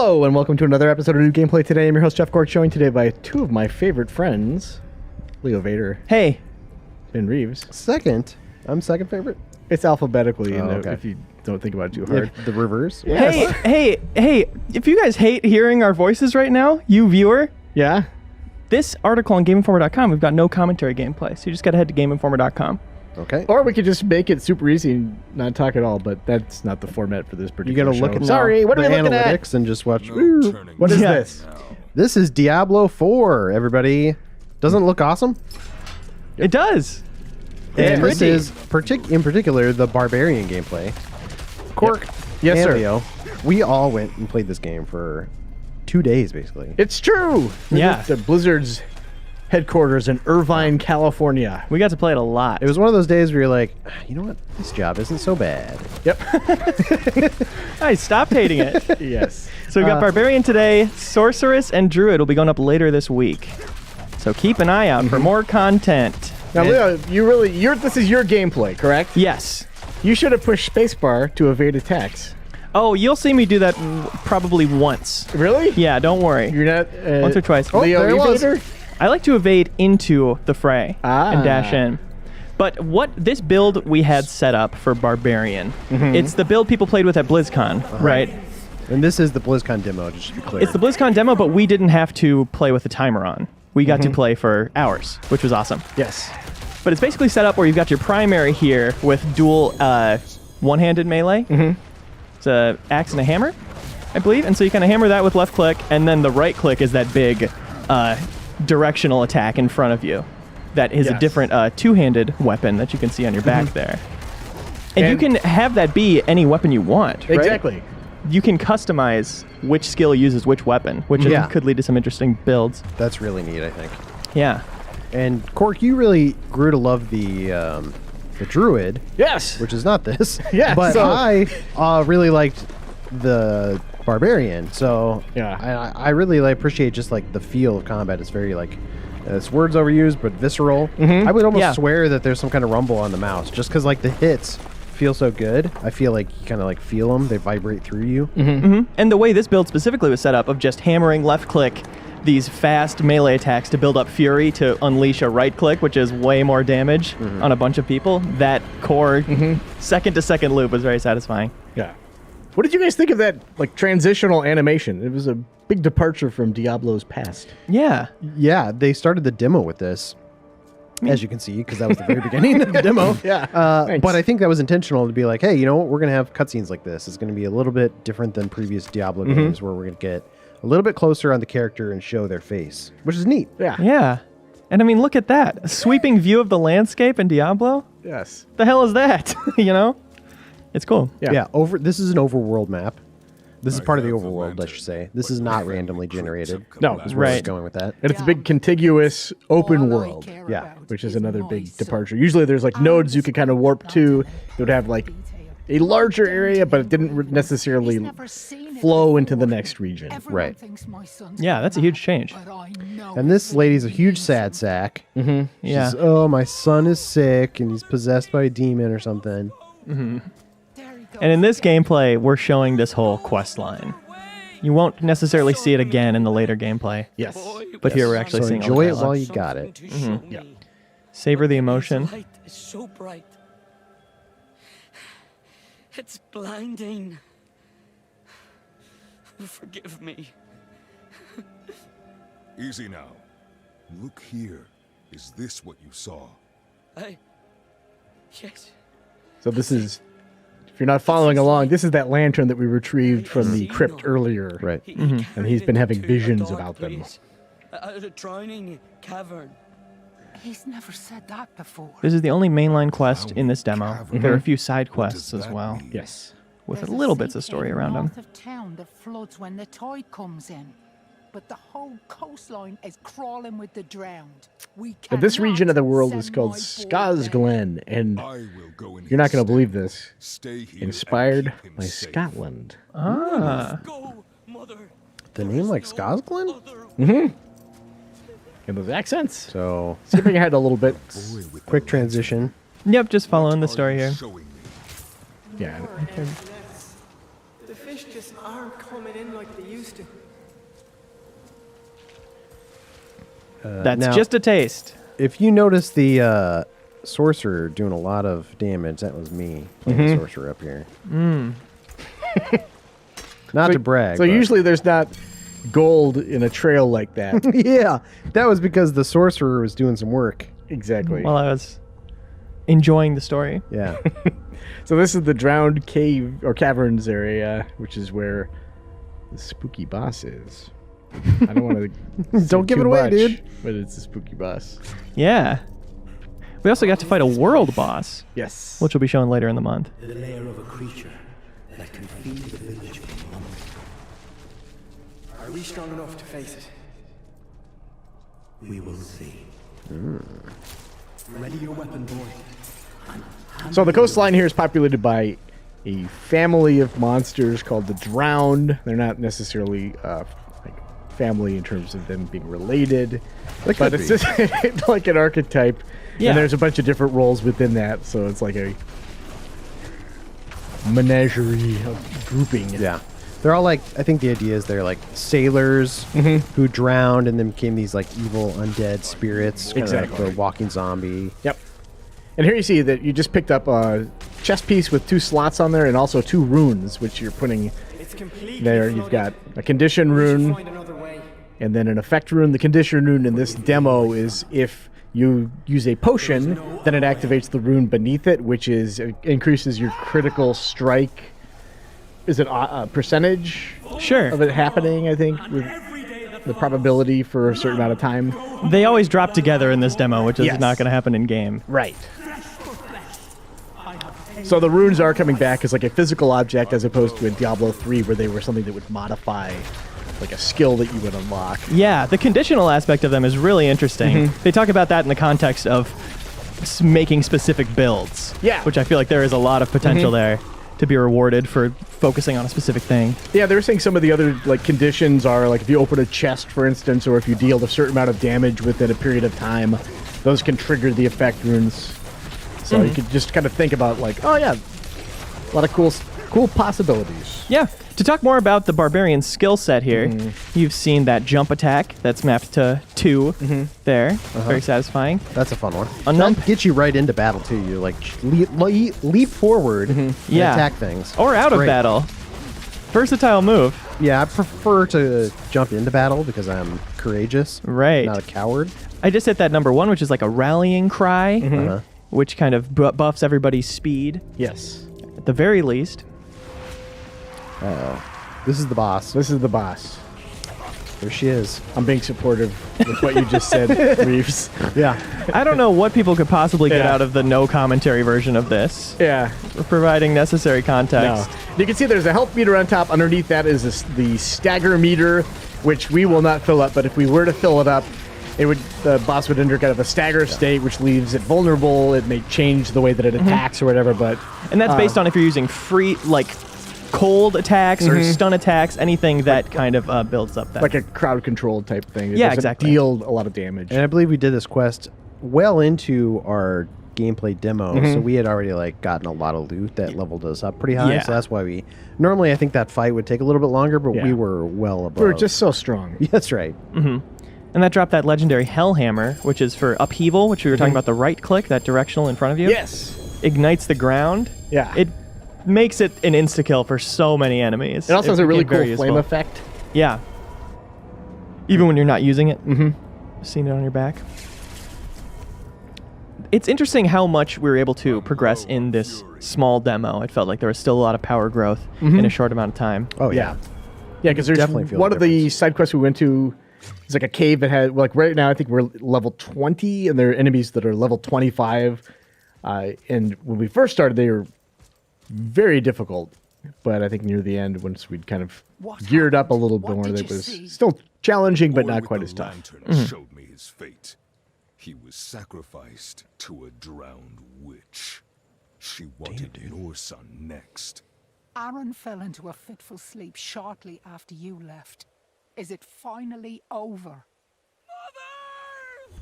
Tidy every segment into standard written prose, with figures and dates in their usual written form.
Hello and welcome to another episode of New Gameplay Today. I'm your host Jeff Cork, joined today by two of my favorite friends, Leo Vader. Hey. Ben Reeves. I'm second favorite. It's alphabetically, okay. if you don't think about it too hard. The reverse. Yes. Hey, if you guys hate hearing our voices right now, you viewer, Yeah? this article on GameInformer.com, we've got no commentary gameplay, so you just gotta head to GameInformer.com. Okay. Or we could just make it super easy and not talk at all, but that's not the format for this You particular gotta look show. at Sorry, what are the we looking at? analytics and just watch. What is Yeah. this? This is Diablo 4. Everybody, doesn't it look awesome? It does. And this pretty. is in particular the Barbarian gameplay. Cork, Yes, and sir. Leo, we all went and played this game for 2 days, basically. It's true. Yeah. The Blizzard's headquarters in Irvine, California. We got to play it a lot. It was one of those days where you're like, you know what, this job isn't so bad. Yep. Hey, stop hating it. Yes. So we got Barbarian today, Sorceress, and Druid will be going up later this week. So keep an eye out for more content. Now, Leo, this is your gameplay, correct? Yes. You should have pushed spacebar to evade attacks. Oh, you'll see me do that probably once. Really? Yeah, don't worry. You're not Once or twice. Leo there it was. evader? I like to evade into the fray and dash in. But what this build we had set up for Barbarian, it's the build people played with at BlizzCon, right? And this is the BlizzCon demo, just to be clear. It's the BlizzCon demo, but we didn't have to play with the timer on. We got to play for hours, which was awesome. Yes. But it's basically set up where you've got your primary here with dual one-handed melee. It's a axe and a hammer, I believe. And so you kind of hammer that with left click, and then the right click is that big directional attack in front of you. That is a Yes. different two-handed weapon that you can see on your back there. And you can have that be any weapon you want, right? Exactly. You can customize which skill uses which weapon, which Yeah. could lead to some interesting builds. That's really neat, I think. Yeah. And Cork, you really grew to love the Druid, Yes. which is not this. Yeah, But so- I really liked the Barbarian. So Yeah. I really appreciate just like the feel of combat. It's very like it's words overused, but visceral. I would almost Yeah. swear that there's some kind of rumble on the mouse, just because like the hits feel so good. I feel like you kind of like feel them; they vibrate through you. And the way this build specifically was set up of just hammering left click these fast melee attacks to build up fury to unleash a right click, which is way more damage on a bunch of people. That core second to second loop was very satisfying. Yeah. What did you guys think of that like transitional animation? It was a big departure from Diablo's past. Yeah. Yeah, they started the demo with this, as you can see, because that was the very beginning of the demo. Yeah. Thanks. But I think that was intentional to be like, hey, you know what? We're going to have cutscenes like this. It's going to be a little bit different than previous Diablo games where we're going to get a little bit closer on the character and show their face, which is neat. Yeah. Yeah. And I mean, look at that. A sweeping view of the landscape in Diablo? Yes. The hell is that? You know? It's cool. Yeah. This is an overworld map. This is part of the overworld, I should say. This is not randomly generated. No. Is where I was Right. going with that. And it's a big contiguous open world, Yeah. which is another big departure. Usually there's like nodes you could kind of warp to. It would have like a larger area, but it didn't necessarily flow into the next region. Right. Yeah, that's a huge change. And this lady's a huge sad sack. Yeah. She's, oh, my son is sick and he's possessed by a demon or something. And in this gameplay, we're showing this whole quest line. You won't necessarily see it again in the later gameplay. Yes. But here we're actually So seeing enjoy it all the while dialogue. you got it. Yeah. Savor the emotion. Light is so bright. It's blinding. Forgive me. Easy now. Look here. Is this what you saw? Yes. So this is, if you're not following along, this is that lantern that we retrieved from the crypt earlier. Right. And he's been having visions about them. A drowning cavern. He's never said that before. This is the only mainline quest in this demo. There are a few side quests as well, Yes. with There's a little bits of sea story cave around them. north of town that floods when the tide comes in. But the whole coastline is crawling with the drowned. We Now, this cannot region of the world is send called my boy Skaz there. Glen, and I will go in you're not going his to believe stead. this. Stay here. Inspired and keep him by safe. Scotland. Ah. Go, mother. The name like Skazglen? And those accents. So, Skipping ahead a little bit. Boy with quick transition. Yep, just following the story here. showing me. Yeah. The fish just aren't coming in like they used to. That's now, just a taste. If you notice the sorcerer doing a lot of damage, that was me playing the sorcerer up here. Not to brag. So but- usually there's not gold in a trail like that. yeah, that was because the sorcerer was doing some work. Exactly. While I was enjoying the story. Yeah. So this is the drowned cave or caverns area, which is where the spooky boss is. I don't want to Don't give it away, dude. But it's a spooky boss. Yeah. We also got to fight a world boss, Yes. which will be shown later in the month. The lair of a creature that can feed the village for months. Are we strong enough to face it? We will see. Ready your weapon, boy. So the coastline here is populated by a family of monsters called the Drowned. They're not necessarily like family in terms of them being related, They but could it's be. just like an archetype. Yeah. And there's a bunch of different roles within that, so it's like a menagerie of grouping. Yeah. They're all like, I think the idea is they're like sailors who drowned and then became these like evil undead spirits. Kinda Exactly. like the walking zombie. Yep. And here you see that you just picked up a chest piece with 2 slots on there and also 2 runes, which you're putting It's completely there. You've flooded. got a condition We should rune find another way. and then an effect rune. The condition rune in this demo is if you use a potion, then it activates the rune beneath it, which is increases your critical strike. Is it a percentage Sure. of it happening, I think, with the probability for a certain amount of time? They always drop together in this demo, which is Yes. not going to happen in game. Right. So the runes are coming back as like a physical object as opposed to in Diablo 3 where they were something that would modify like a skill that you would unlock. Yeah, the conditional aspect of them is really interesting. They talk about that in the context of making specific builds. Yeah. Which I feel like there is a lot of potential there to be rewarded for focusing on a specific thing. Yeah, they were saying some of the other like conditions are like if you open a chest, for instance, or if you deal a certain amount of damage within a period of time, those can trigger the effect runes. So you could just kind of think about like, oh yeah, a lot of cool possibilities. Yeah. To talk more about the Barbarian skill set here, you've seen that jump attack that's mapped to 2 there. Very satisfying. That's a fun one. A That gets you right into battle too. You like leap forward and Yeah. attack things. Or It's out of great. battle. Versatile move. Yeah, I prefer to jump into battle because I'm courageous. Right. Not a coward. I just hit that number 1, which is like a rallying cry, which kind of buffs everybody's speed, Yes. at the very least. This is the boss. This is the boss. There she is. I'm being supportive with what you just said, Reeves. Yeah. I don't know what people could possibly get Yeah. out of the no commentary version of this. Yeah. We're providing necessary No. context. You can see there's a health meter on top. Underneath that is the stagger meter, which we will not fill up. But if we were to fill it up, the boss would enter kind of a stagger state, which leaves it vulnerable. It may change the way that it attacks or whatever. But And that's based on if you're using free, like, cold attacks or stun attacks, anything that kind of builds up that. like a crowd control type thing. It Yeah, doesn't exactly. deal a lot of damage. And I believe we did this quest well into our gameplay demo, so we had already like gotten a lot of loot that leveled us up pretty high. Yeah. So that's why we normally I think that fight would take a little bit longer, but Yeah. we were well above. We're just so strong. Yeah, that's right. And that dropped that legendary Hellhammer, which is for upheaval, which we were talking about the right click, that directional in front of you. Yes. Ignites the ground. Yeah. It makes it an insta-kill for so many enemies. It also has a really became cool very flame useful. effect. Yeah. Even when you're not using it. Seeing it on your back. It's interesting how much we were able to progress in this small demo. It felt like there was still a lot of power growth in a short amount of time. Oh Yeah. Yeah, because there's Definitely feel one the of the side quests we went to. It's like a cave that had like right now I think we're level 20 and there are enemies that are level 25. And when we first started, they were very difficult. But I think near the end, once we'd kind of What geared up a happened? little What more, did it you was see? still challenging, but Boy not with quite the as tough. lantern showed me his fate. He was sacrificed to a drowned witch. She wanted your son next. Aaron fell into a fitful sleep shortly after you left. Is it finally over? Mother!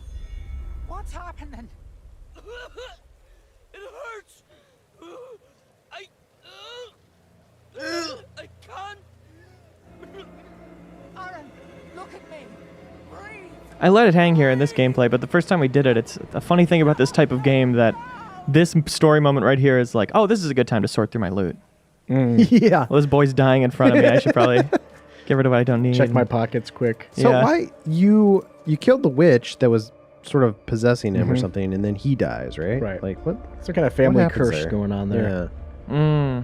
What's happening? It hurts. I I let it hang here in this gameplay, but the first time we did it, it's a funny thing about this type of game that this story moment right here is like, oh, this is a good time to sort through my loot. Yeah. Well, this boy's dying in front of me. I should probably get rid of what I don't need. Check my pockets quick. So Yeah. why you killed the witch that was sort of possessing him or something, and then he dies, right? Right. Like what? Some kind of family what happens curse there? going on there. Yeah.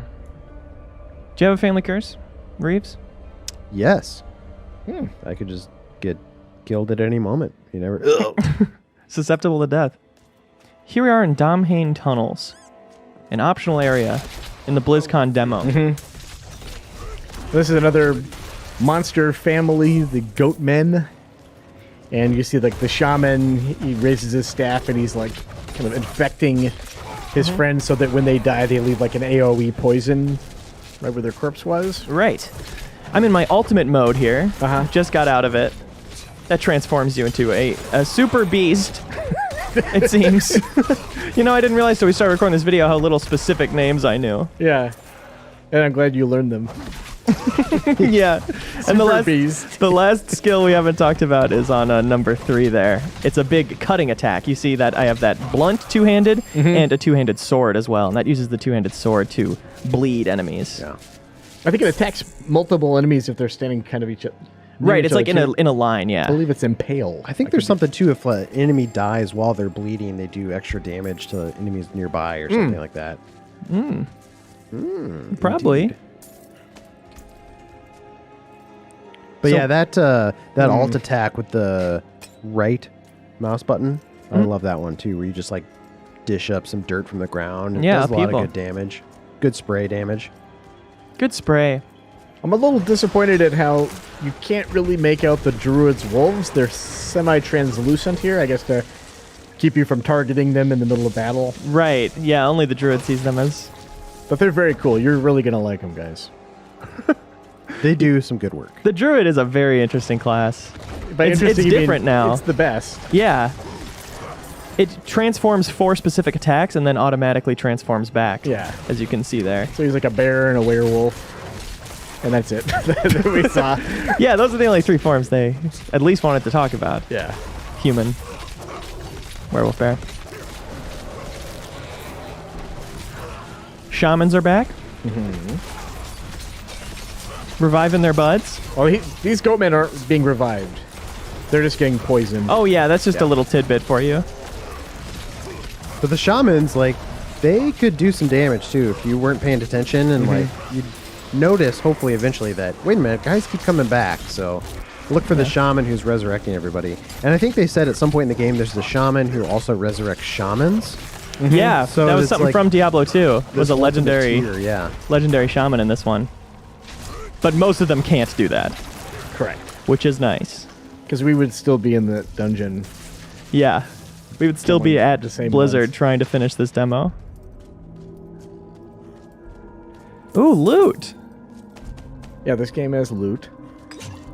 Do you have a family curse, Reeves? Yes. I could just get killed at any moment. You never. Susceptible to death. Here we are in Domhain Tunnels, an optional area in the BlizzCon demo. This is another monster family, the goat men. And you see like the shaman, he raises his staff and he's like kind of infecting his friends so that when they die, they leave like an AoE poison right where their corpse was. Right. I'm in my ultimate mode here. Uh-huh. Just got out of it. That transforms you into a super beast, it seems. You know, I didn't realize till we started recording this video how little specific names I knew. Yeah. And I'm glad you learned them. Yeah. And Beast. the last skill we haven't talked about is on number 3 there. It's a big cutting attack. You see that I have that blunt two-handed and a two-handed sword as well. And that uses the two-handed sword to bleed enemies. Yeah. I think it attacks multiple enemies if they're standing kind of each other. Right, it's like in a line, yeah. I believe it's impale. I think there's something too. If an enemy dies while they're bleeding, they do extra damage to enemies nearby or something like that. Probably. Indeed. But yeah, that alt attack with the right mouse button, I love that one too, where you just like dish up some dirt from the ground. It Yeah, does a lot people. of good damage. Good spray damage. Good spray. I'm a little disappointed at how you can't really make out the druid's wolves. They're semi-translucent here, I guess, to keep you from targeting them in the middle of battle. Right, yeah, only the druid sees them as... But they're very cool. You're really going to like them, guys. They do some good work. The druid is a very interesting class. By It's interesting, you mean different now. It's the best. Yeah. It transforms 4 specific attacks and then automatically transforms back. Yeah. As you can see there. So he's like a bear and a werewolf. And that's it that we saw. Yeah, those are the only 3 forms they at least wanted to talk about. Yeah. Human. Werewolf bear. Shamans are back. Reviving their buds. Well, these goatmen aren't being revived. They're just getting poisoned. Oh yeah, that's just a little tidbit for you. But the shamans, like, they could do some damage too if you weren't paying attention, and like you'd notice hopefully eventually that, wait a minute, guys keep coming back. So look for the shaman who's resurrecting everybody. And I think they said at some point in the game there's the shaman who also resurrects shamans. Yeah, So that was it's something like from Diablo 2. Was This a ultimate legendary tier, yeah. legendary shaman in this one. But most of them can't do that, Correct. which is nice. Because we would still be in the dungeon. Yeah. We would still be Killing at the same Blizzard ones. trying to finish this demo. Ooh, loot. Yeah, this game has loot.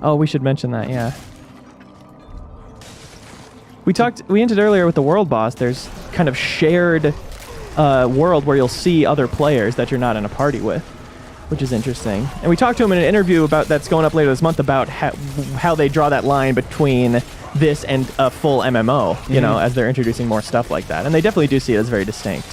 Oh, we should mention that, yeah. We hinted earlier with the world boss, there's kind of shared world where you'll see other players that you're not in a party with, which is interesting. And we talked to him in an interview that's going up later this month about how they draw that line between this and a full MMO, you know, as they're introducing more stuff like that. And they definitely do see it as very distinct.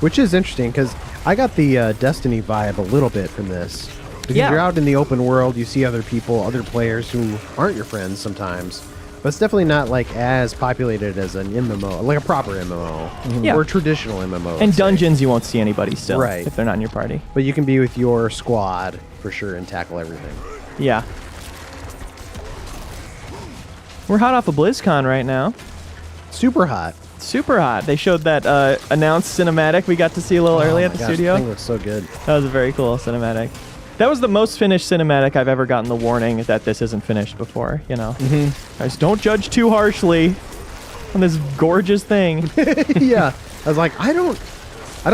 Which is interesting because I got the Destiny vibe a little bit from this. Because Yeah. you're out in the open world, you see other people, other players who aren't your friends sometimes. But it's definitely not like as populated as an MMO, like a proper MMO Yeah. or a traditional MMO. And let's say. dungeons, you won't see anybody still Right. if they're not in your party. But you can be with your squad for sure and tackle everything. Yeah. We're hot off of BlizzCon right now. Super hot. Super hot. They showed that announced cinematic we got to see a little early Oh at my the gosh, studio. The thing looks so good. That was a very cool cinematic. That was the most finished cinematic I've ever gotten the warning that this isn't finished before, you know. Guys, don't judge too harshly on this gorgeous thing. Yeah. I was like, I don't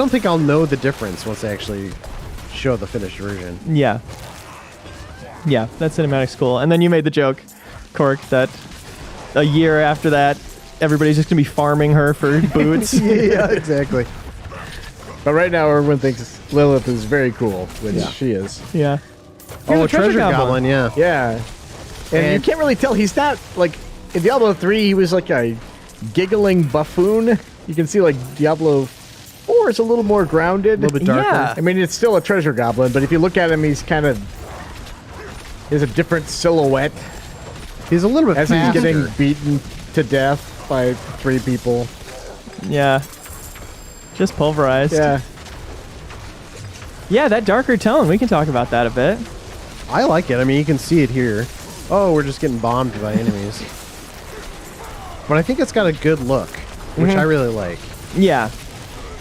think I'll know the difference once they actually show the finished version. Yeah. Yeah, that cinematic's cool. And then you made the joke, Cork, that a year after that, everybody's just going to be farming her for boots. Yeah, exactly. But right now, everyone thinks Lilith is very cool, which she is. Yeah. Oh, You're a the treasure goblin, yeah. Yeah. And you can't really tell. He's not like in Diablo 3. He was like a giggling buffoon. You can see like Diablo 4 is a little more grounded, A little bit darker. Yeah. I mean, it's still a treasure goblin, but if you look at him, he's kind of has a different silhouette He's a little bit as faster. he's getting beaten to death by 3 people. Yeah. Just pulverized. Yeah. Yeah, that darker tone. We can talk about that a bit. I like it. I mean, you can see it here. Oh, we're just getting bombed by enemies. But I think it's got a good look, which I really like. Yeah.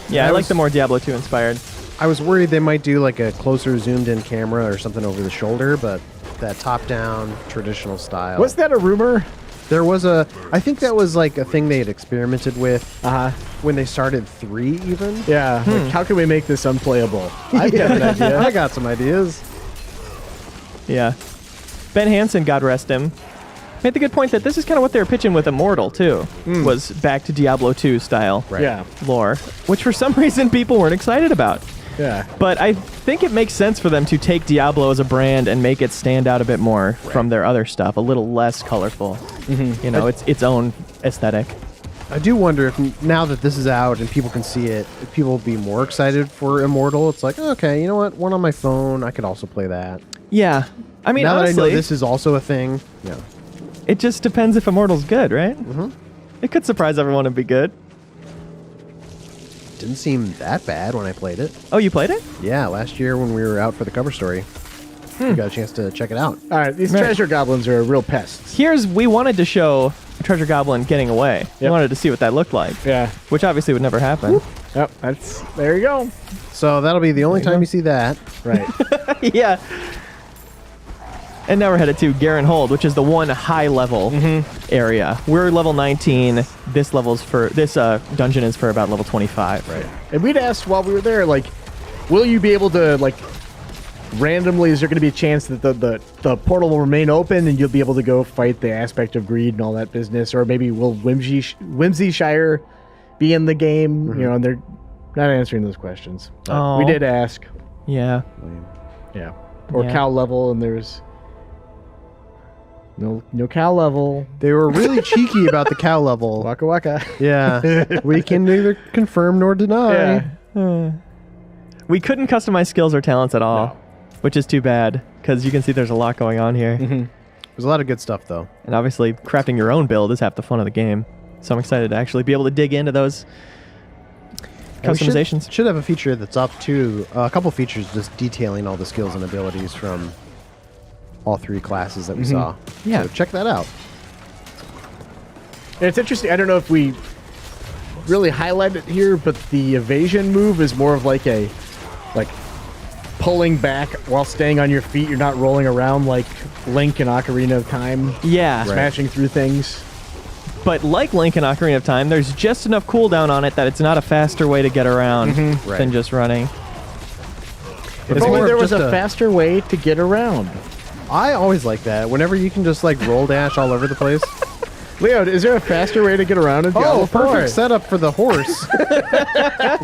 Yeah, I like was- the more Diablo 2 inspired. I was worried they might do like a closer zoomed-in camera or something over the shoulder, but that top-down traditional style. Was that a rumor? There was a... I think that was like a thing they had experimented with when they started 3 even. Yeah. Like, how can we make this unplayable? I've got an idea. I got some ideas. Yeah. Ben Hansen, God rest him, made the good point that this is kind of what they were pitching with Immortal, too. Was back to Diablo 2 style Right. Yeah. lore, which for some reason people weren't excited about. Yeah. But I think it makes sense for them to take Diablo as a brand and make it stand out a bit more from their other stuff, a little less colorful. You know, it's its own aesthetic. I do wonder if now that this is out and people can see it, if people will be more excited for Immortal. It's like, okay, you know what? One on my phone, I could also play that. Yeah. I mean, Now that I honestly, know this is also a thing, yeah. it just depends if Immortal's good, right? It could surprise everyone and be good. Didn't seem that bad when I played it. Oh, you played it? Yeah, last year when we were out for the cover story, we got a chance to check it out. All right. These Right. treasure goblins are real pests. We wanted to show a treasure goblin getting away. We Yep. wanted to see what that looked like, Yeah. which obviously would never happen. Yep. That's there you go. So that'll be the only time you see that. Right. Yeah. And now we're headed to Garen Hold, which is the one high level area. We're level 19. This dungeon is for about level 25. Right. And we'd asked while we were there, like, will you be able to, like, randomly, is there going to be a chance that the portal will remain open and you'll be able to go fight the aspect of greed and all that business? Or maybe will Whimsyshire be in the game? You know, and they're not answering those questions. But we Oh. did ask. Yeah. Yeah. Or Yeah. cow level, and there's no cow level. They were really cheeky about the cow level. Waka waka. Yeah. We can neither confirm nor deny. Yeah. We couldn't customize skills or talents at all, which is too bad because you can see there's a lot going on here. There's a lot of good stuff, though. And obviously, crafting your own build is half the fun of the game. So I'm excited to actually be able to dig into those And we customizations. should have a feature that's up to a couple features just detailing all the skills and abilities from all 3 classes that we saw. Yeah. So check that out. And it's interesting. I don't know if we really highlight it here, but the evasion move is more of like a pulling back while staying on your feet. You're not rolling around like Link in Ocarina of Time, Yeah. smashing through things. But like Link in Ocarina of Time, there's just enough cooldown on it that it's not a faster way to get around Right. than just running. If It's only more there of was just a faster way to get around. I always like that. Whenever you can just like roll dash all over the place. Leo, is there a faster way to get around in Diablo Oh, 4? perfect setup for the horse.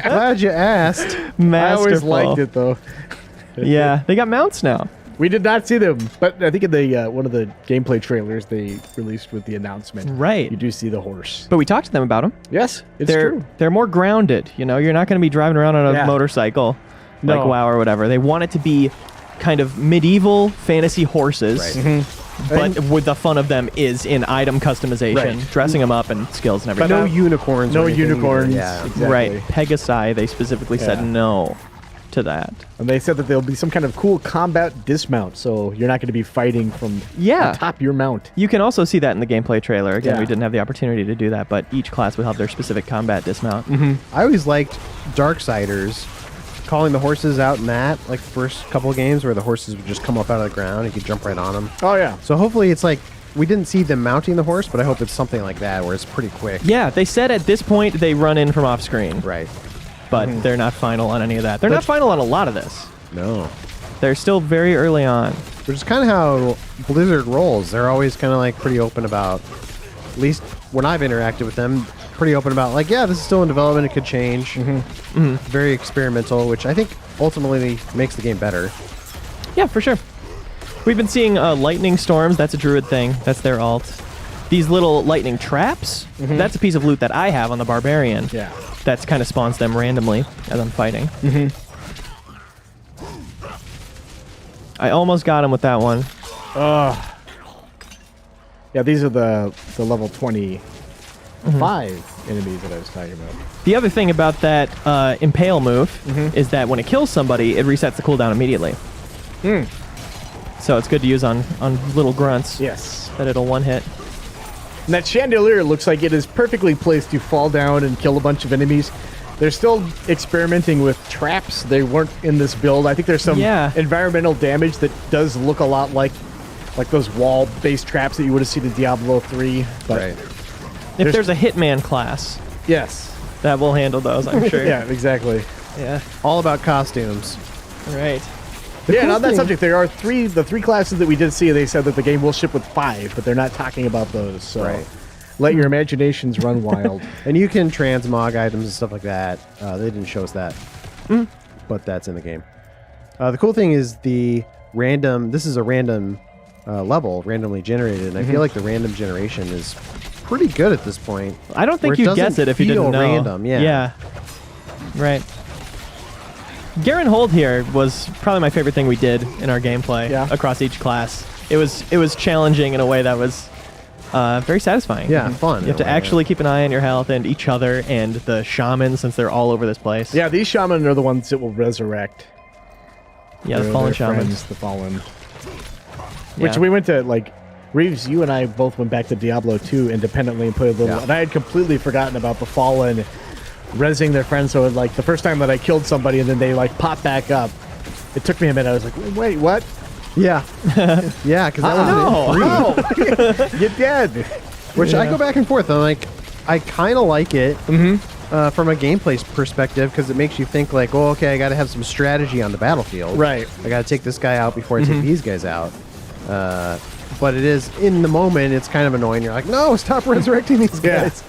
Glad you asked. I always Masterful. liked it though. Yeah, they got mounts now. We did not see them, but I think in the one of the gameplay trailers they released with the announcement, Right. you do see the horse. But we talked to them about them. Yes, it's they're true. they're more grounded. You know, you're not going to be driving around on a Yeah. motorcycle like No. WoW or whatever. They want it to be kind of medieval fantasy horses, Right. but with the fun of them is in item customization, Right. dressing them up and skills and But everything. no unicorns. No or anything either. unicorns. Yeah. Exactly. Right, Pegasi. They specifically said Yeah. no to that. And they said that there'll be some kind of cool combat dismount, so you're not going to be fighting from Yeah. on top of your mount. You can also see that in the gameplay trailer. Again, Yeah. we didn't have the opportunity to do that, but each class will have their specific combat dismount. I always liked Darksiders calling the horses out in that, like the first couple of games where the horses would just come up out of the ground. You could jump right on them. Oh yeah. So hopefully it's like, we didn't see them mounting the horse, but I hope it's something like that where it's pretty quick. Yeah, they said at this point they run in from off screen, Right. but they're not final on any of that. They're not final on a lot of this. No. They're still very early on. Which is kind of how Blizzard rolls. They're always kind of like pretty open about, at least when I've interacted with them, pretty open about like, yeah, this is still in development. It could change. Very experimental, which I think ultimately makes the game better. Yeah, for sure. We've been seeing lightning storms. That's a druid thing. That's their alt. These little lightning traps. That's a piece of loot that I have on the Barbarian. Yeah. That's kind of spawns them randomly as I'm fighting. I almost got him with that one. Yeah, these are the level 25 enemies that I was talking about. The other thing about that Impale move is that when it kills somebody, it resets the cooldown immediately. So it's good to use on little grunts. Yes. That it'll one-hit. And that chandelier looks like it is perfectly placed to fall down and kill a bunch of enemies. They're still experimenting with traps. They weren't in this build. I think there's some environmental damage that does look a lot like those wall-based traps that you would have seen in Diablo 3. But if there's a Hitman class, yes, that will handle those, I'm sure. Yeah, exactly. Yeah. All about costumes. Right. Yeah, and on that subject, there are the three classes that we did see. They said that the game will ship with 5, but they're not talking about those. So let your imaginations run wild. And you can transmog items and stuff like that. They didn't show us that, but that's in the game. The cool thing is this is a random level, randomly generated, and I feel like the random generation is pretty good at this point. I don't think you'd guess it if you didn't know. Random, yeah. Right. Garen Hold here was probably my favorite thing we did in our gameplay across each class. It was challenging in a way that was very satisfying. Yeah, fun. You have to actually keep an eye on your health and each other and the shamans, since they're all over this place. Yeah, these shaman are the ones that will resurrect. Yeah, the fallen shamans. The fallen. Which we went to, like, Reeves, you and I both went back to Diablo 2 independently and played a little. And I had completely forgotten about the fallen rezzing their friends. So, like, the first time that I killed somebody and then they, like, pop back up, it took me a minute. I was like, wait, what? Yeah. Yeah, because that was no. You're dead. Which I go back and forth. I'm like, I kind of like it from a gameplay perspective because it makes you think, like, oh, okay, I got to have some strategy on the battlefield. Right. I got to take this guy out before I take these guys out. But it is, in the moment, it's kind of annoying. You're like, no, stop resurrecting these guys.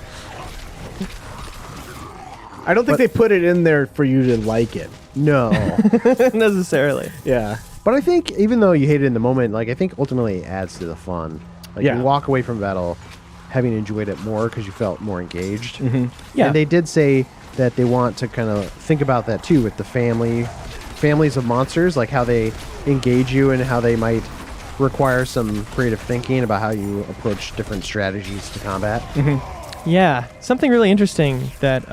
I don't think they put it in there for you to like it. No. Necessarily. Yeah. But I think even though you hate it in the moment, like, I think ultimately it adds to the fun. Like, you walk away from battle having enjoyed it more because you felt more engaged. Yeah. And they did say that they want to kind of think about that too with the families of monsters, like how they engage you and how they might require some creative thinking about how you approach different strategies to combat. Yeah. Something really interesting that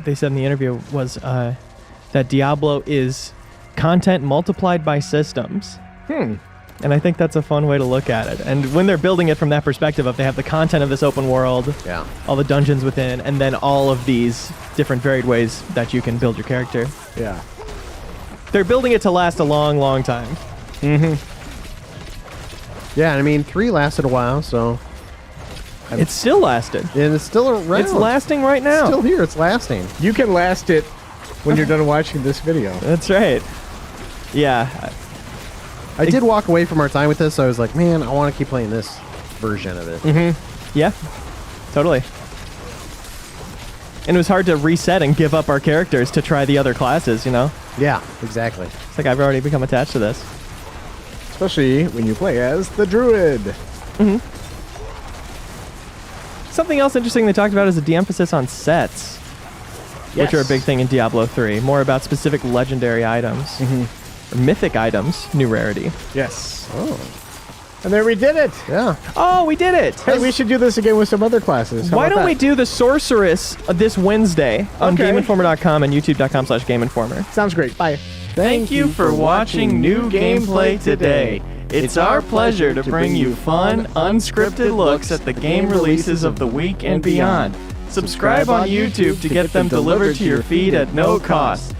they said in the interview was that Diablo is content multiplied by systems. And I think that's a fun way to look at it. And when they're building it from that perspective of they have the content of this open world, all the dungeons within, and then all of these different varied ways that you can build your character. Yeah. They're building it to last a long, long time. Yeah, and I mean, 3 lasted a while, so... It still lasted. And it's still around. It's lasting right now. It's still here. It's lasting. You can last it when you're done watching this video. That's right. Yeah. I did walk away from our time with this, so I was like, man, I want to keep playing this version of it. Yeah, totally. And it was hard to reset and give up our characters to try the other classes, you know? Yeah, exactly. It's like I've already become attached to this. Especially when you play as the druid. Something else interesting they talked about is the de-emphasis on sets, which are a big thing in Diablo 3. More about specific legendary items. Or mythic items, new rarity. Yes. And there we did it. Yeah. Oh, we did it. Hey, we should do this again with some other classes. How Why about don't we that? do the Sorceress this Wednesday on GameInformer.com and YouTube.com/GameInformer. Sounds great. Bye. Thank you for watching New Gameplay Today. It's our pleasure to bring you fun, unscripted looks at the game releases of the week and beyond. Subscribe on YouTube to get them delivered to your feed at no cost.